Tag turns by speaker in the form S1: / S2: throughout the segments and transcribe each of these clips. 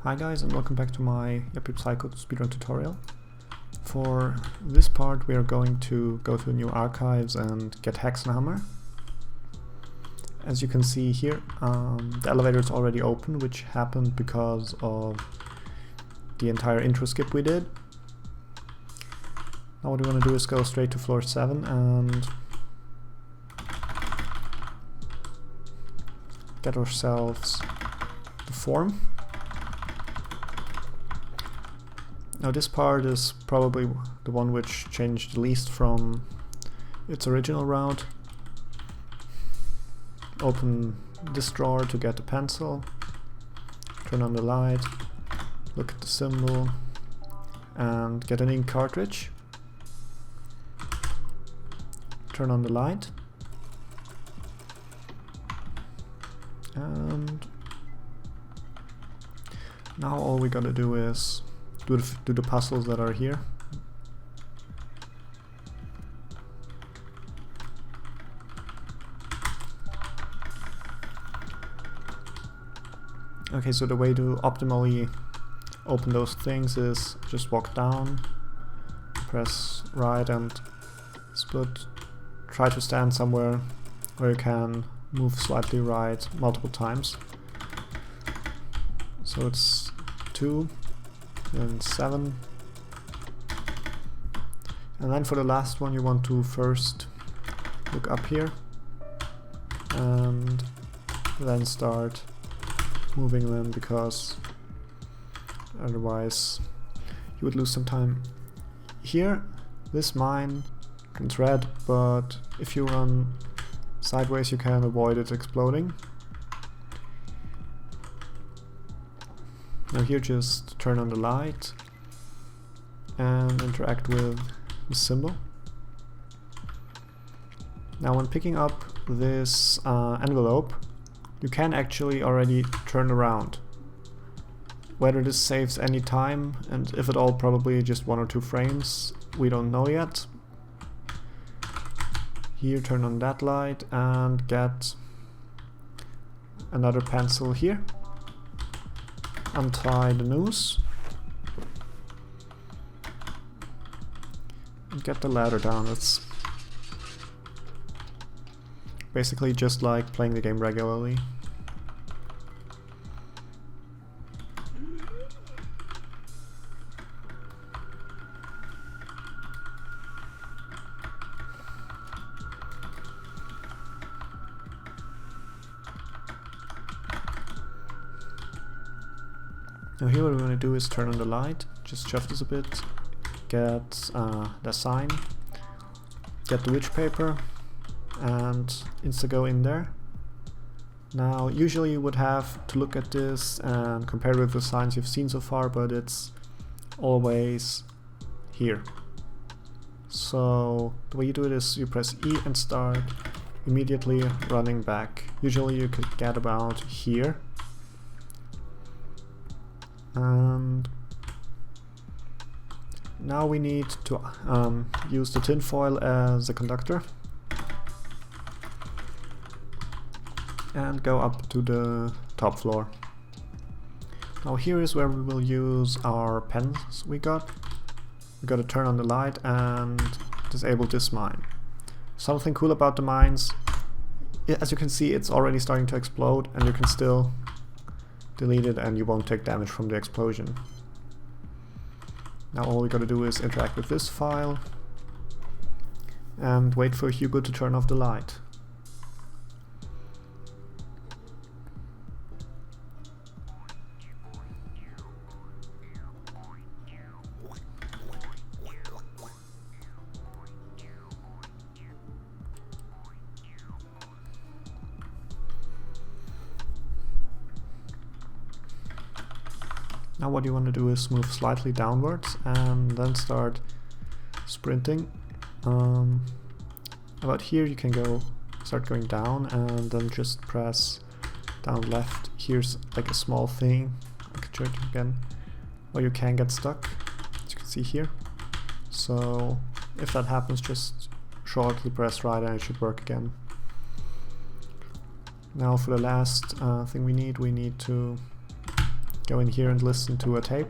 S1: Hi guys, and welcome back to my Yuppie speedrun tutorial. For this part we are going to go to new archives and get Hexenhammer. As you can see here, the elevator is already open, which happened because of the entire intro skip we did. Now what we want to do is go straight to floor 7 and get ourselves the form. Now this part is probably the one which changed the least from its original route. Open this drawer to get the pencil, turn on the light, look at the symbol, and get an ink cartridge. Turn on the light, and now all we gotta do is do the puzzles that are here. Okay, so the way to optimally open those things is just walk down, press right and split. Try to stand somewhere where you can move slightly right multiple times. So it's 2 and 7. And then for the last one you want to first look up here and then start moving them, because otherwise you would lose some time. Here, this mine turns red, but if you run sideways you can avoid it exploding. Now here just turn on the light and interact with the symbol. Now when picking up this envelope, you can actually already turn around. Whether this saves any time, and if at all probably just 1 or 2 frames, we don't know yet. Here turn on that light and get another pencil here. Untie the noose and get the ladder down. It's basically just like playing the game regularly. Now here what we're going to do is turn on the light, just shove this a bit, get the sign, get the witch paper, and insta-go in there. Now usually you would have to look at this and compare with the signs you've seen so far, but it's always here. So the way you do it is you press E and start immediately running back. Usually you could get about here. And now we need to use the tinfoil as a conductor and go up to the top floor. Now here is where we will use our pens we got. We gotta turn on the light and disable this mine. Something cool about the mines, as you can see, it's already starting to explode and you can still delete it and you won't take damage from the explosion. Now all we gotta do is interact with this file and wait for Hugo to turn off the light. Now what you want to do is move slightly downwards and then start sprinting. About here you can start going down and then just press down left. Here's like a small thing, I can show it again, where you can get stuck, as you can see here. So if that happens, just shortly press right and it should work again. Now for the last thing we need to go in here and listen to a tape.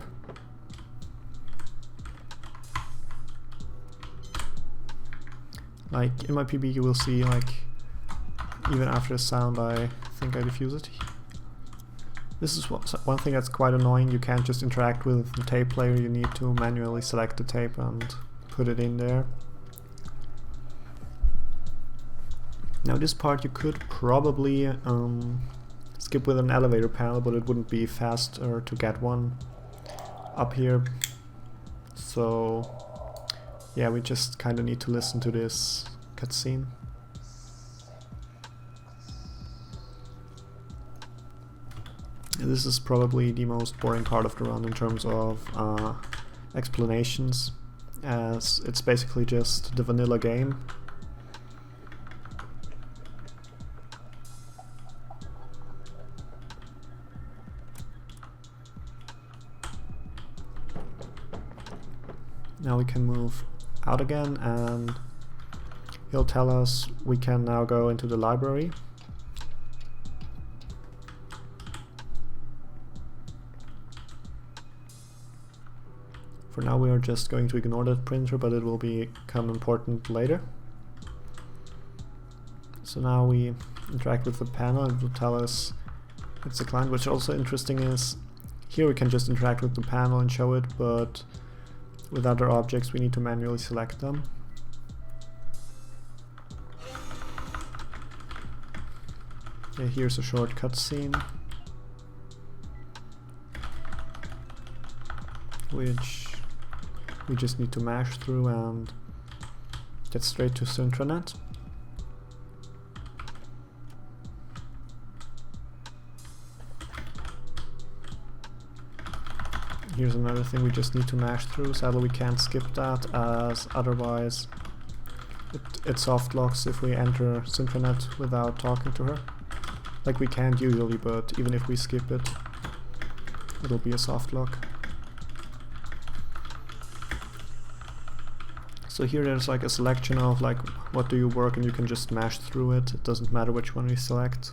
S1: Like in my PB you will see, like, even after the sound I think I diffuse it. This is one thing that's quite annoying. You can't just interact with the tape player, you need to manually select the tape and put it in there. Now this part you could probably skip with an elevator panel, but it wouldn't be faster to get one up here. So yeah, we just kind of need to listen to this cutscene. This is probably the most boring part of the run in terms of explanations, as it's basically just the vanilla game. Now we can move out again and he'll tell us we can now go into the library. For now we are just going to ignore that printer, but it will become important later. So now we interact with the panel and it will tell us it's a client. Which also interesting is, here we can just interact with the panel and show it, but with other objects we need to manually select them. Okay, here's a short cutscene, which we just need to mash through and get straight to Syntranet. Here's another thing we just need to mash through. Sadly we can't skip that, as otherwise it soft locks if we enter Syntranet without talking to her. Like we can't usually, but even if we skip it, it'll be a soft lock. So here there's like a selection of like what do you work, and you can just mash through it. It doesn't matter which one we select.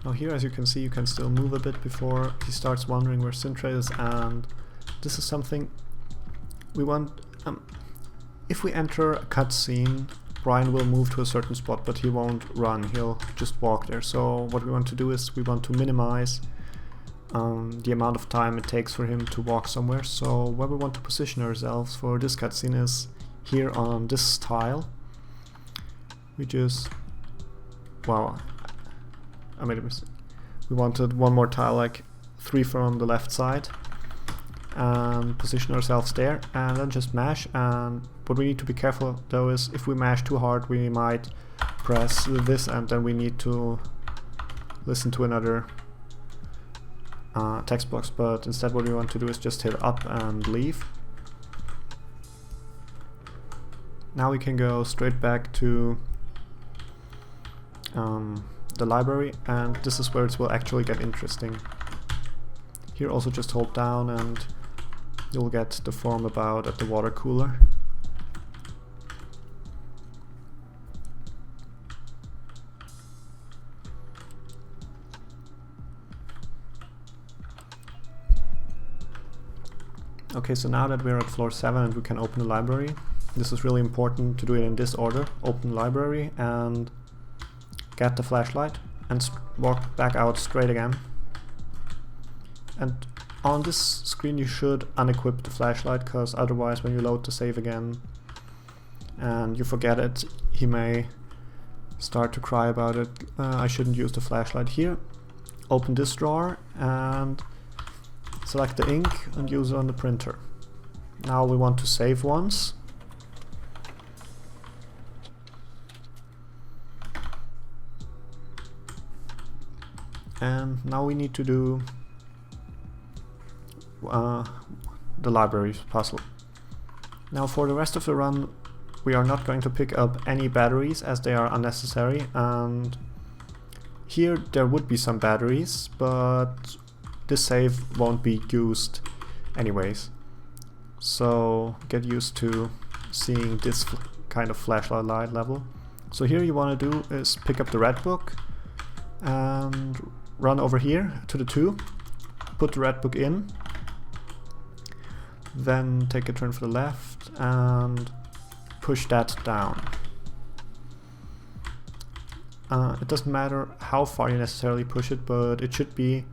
S1: Now here, as you can see, you can still move a bit before he starts wondering where Sintra is, and this is something we want. If we enter a cutscene, Brian will move to a certain spot, but he won't run, he'll just walk there. So what we want to do is we want to minimize the amount of time it takes for him to walk somewhere. So where we want to position ourselves for this cutscene is here on this tile. We just, well, I made a mistake. We wanted one more tile, like 3 from the left side, and position ourselves there, and then just mash. And what we need to be careful though is if we mash too hard, we might press this, and then we need to listen to another text box. But instead, what we want to do is just hit up and leave. Now we can go straight back to the library, and this is where it will actually get interesting. Here also just hold down and you'll get the form about at the water cooler. Okay, so now that we're at floor 7 and we can open the library, this is really important to do it in this order. Open library and get the flashlight and walk back out straight again. And on this screen you should unequip the flashlight, because otherwise when you load the save again and you forget it, he may start to cry about it. I shouldn't use the flashlight here. Open this drawer and select the ink and use it on the printer. Now we want to save once. And now we need to do the library puzzle. Now for the rest of the run we are not going to pick up any batteries as they are unnecessary, and here there would be some batteries, but this save won't be used anyways. So get used to seeing this kind of flashlight light level. So here you want to do is pick up the red book and run over here to the 2, put the red book in, then take a turn for the left and push that down. It doesn't matter how far you necessarily push it, but it should be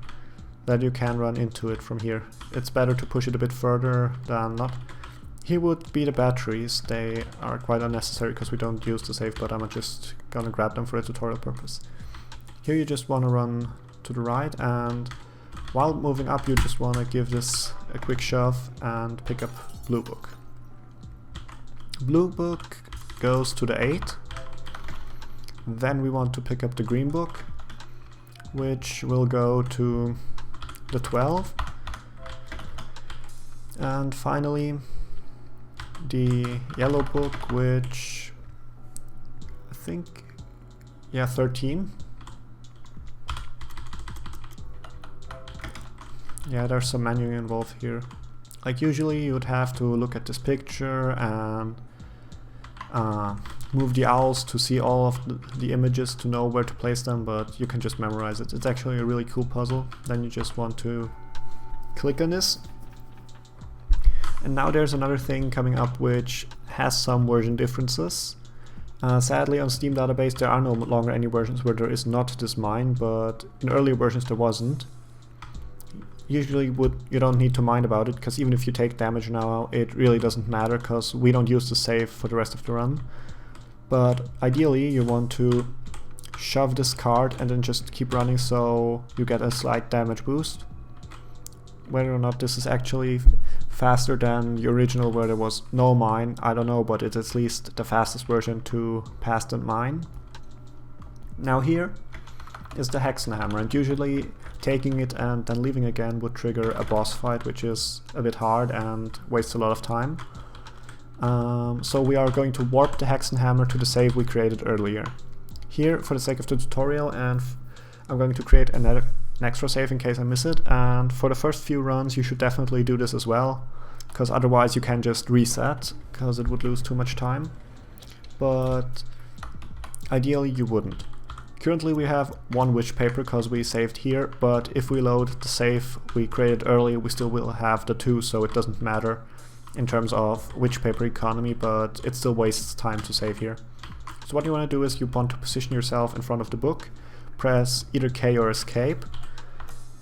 S1: that you can run into it from here. It's better to push it a bit further than not. Here would be the batteries. They are quite unnecessary because we don't use the save, but I'm just gonna grab them for a tutorial purpose. Here you just want to run to the right, and while moving up you just want to give this a quick shove and pick up blue book. Blue book goes to the 8. Then we want to pick up the green book, which will go to the 12. And finally the yellow book, which I think, yeah, 13. Yeah, there's some manuing involved here. Like usually you would have to look at this picture and move the owls to see all of the images to know where to place them, but you can just memorize it. It's actually a really cool puzzle. Then you just want to click on this. And now there's another thing coming up which has some version differences. Sadly on Steam database there are no longer any versions where there is not this mine, but in earlier versions there wasn't. Usually you don't need to mind about it, because even if you take damage now it really doesn't matter because we don't use the save for the rest of the run. But ideally you want to shove this card and then just keep running so you get a slight damage boost. Whether or not this is actually faster than the original where there was no mine, I don't know, but it's at least the fastest version to pass the mine. Now here is the Hexenhammer, and usually taking it and then leaving again would trigger a boss fight, which is a bit hard and wastes a lot of time. So we are going to warp the Hexenhammer to the save we created earlier. Here, for the sake of the tutorial, and I'm going to create an extra save in case I miss it, and for the first few runs you should definitely do this as well, because otherwise you can just reset, because it would lose too much time. But ideally you wouldn't. Currently we have one witch paper because we saved here, but if we load the save we created earlier we still will have the 2, so it doesn't matter in terms of witch paper economy, but it still wastes time to save here. So what you want to do is you want to position yourself in front of the book, press either K or escape,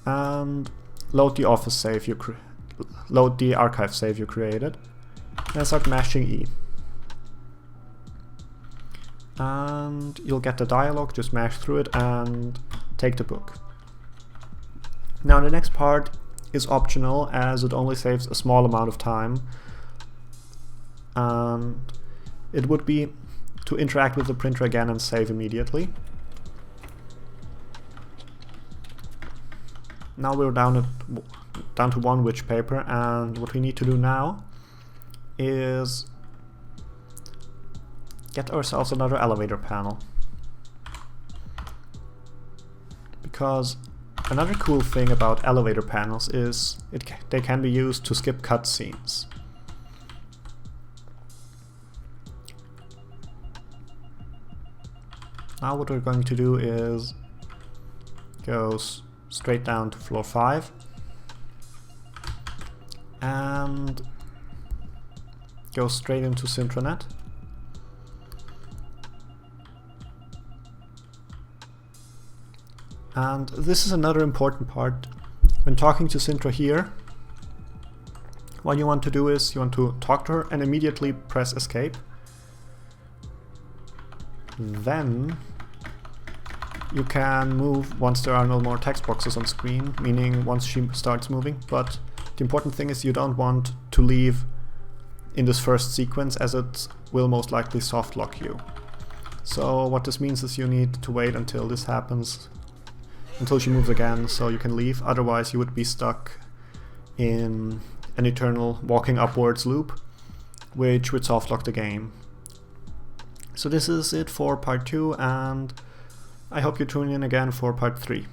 S1: and load the office save load the archive save you created, and start mashing E. And you'll get the dialogue, just mash through it and take the book. Now the next part is optional as it only saves a small amount of time, and it would be to interact with the printer again and save immediately. Now we're down to one witch paper, and what we need to do now is get ourselves another elevator panel. Because another cool thing about elevator panels is they can be used to skip cutscenes. Now what we're going to do is go straight down to floor 5 and go straight into Syntronet. And this is another important part. When talking to Sintra here, what you want to do is you want to talk to her and immediately press escape. Then you can move once there are no more text boxes on screen, meaning once she starts moving, but the important thing is you don't want to leave in this first sequence as it will most likely soft lock you. So what this means is you need to wait until this happens, until she moves again, so you can leave. Otherwise you would be stuck in an eternal walking upwards loop, which would softlock the game. So this is it for part 2, and I hope you tune in again for part 3.